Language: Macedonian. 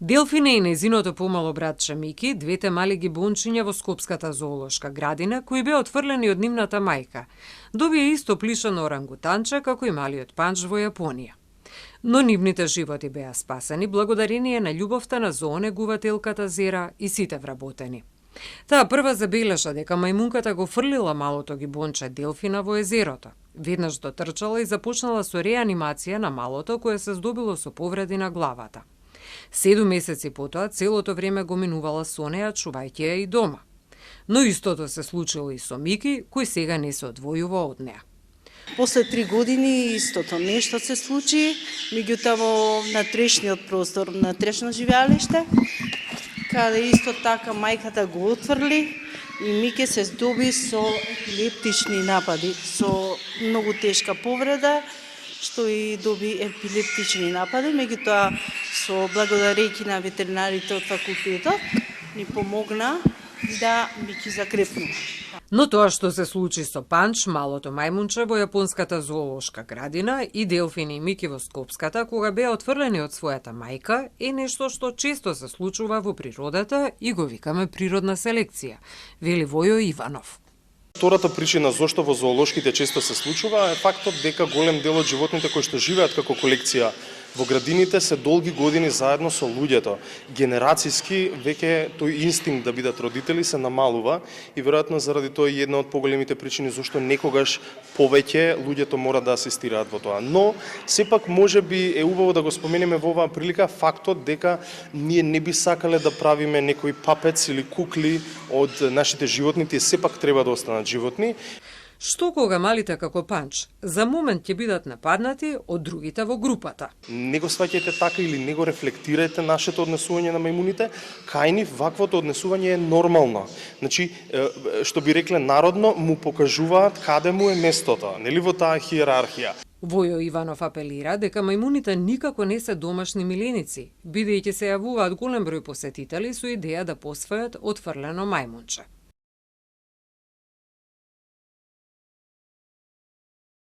Делфина и нејзиното помало братче Мики, двете мали гибончиња во Скопската зоолошка градина, кои беа отфрлени од нивната мајка, добија исто плишано орангутанче како и малиот Панч во Јапонија. Но нивните животи беа спасени благодарение на љубовта на зоонегувателката Зера и сите вработени. Таа прва забележа дека мајмунката го фрлила малото гибонче Делфина во езерото. Веднаш дотрчала и започнала со реанимација на малото кое се здобило со повреди на главата. 7 месеци потоа целото време го минувала со неа, чувајќи ја и дома. Но истото се случило и со Мики, кој сега не се одвојува од неа. После 3 години истото нешто се случи, меѓутоа во натрешниот простор, на трешно живеалиште, каде исто така мајката го отфрли и Мике се здоби со епилептични напади, со многу тешка повреда, што и доби епилептични напади, меѓутоа со благодарејќи на ветеринарите од факултетот ни помогна да Мики закрепну. Но тоа што се случи со Панч, малото мајмунче во Јапонската зоолошка градина, и Делфин и Мики во Скопската, кога беа отфрлени од својата мајка, е нешто што често се случува во природата и го викаме природна селекција, вели Војо Иванов. Втората причина зошто во зоолошките често се случува е фактот дека голем дел од животните кои што живеат како колекција во градините се долги години заедно со луѓето. Генерацијски веќе тој инстинкт да бидат родители се намалува и веројатно заради тоа е една од поголемите причини зошто некогаш повеќе луѓето мора да асистираат во тоа. Но сепак можеби е убаво да го споменеме во оваа прилика фактот дека ние не би сакале да правиме некои папец или кукли од нашите животни, тие сепак треба да останат животни. Што кога малите како Панч за момент ќе бидат нападнати од другите во групата? Не го сваќајте така или не го рефлектирајте нашето однесување на мајмуните, кај нив ваквото однесување е нормално. Значи, што би рекле народно, му покажуваат каде му е местото, нели во таа хиерархија. Војо Иванов апелира дека мајмуните никако не се домашни миленици, бидејќи се јавуваат голем број посетители со идеја да посвојат отфрлено мајмунче.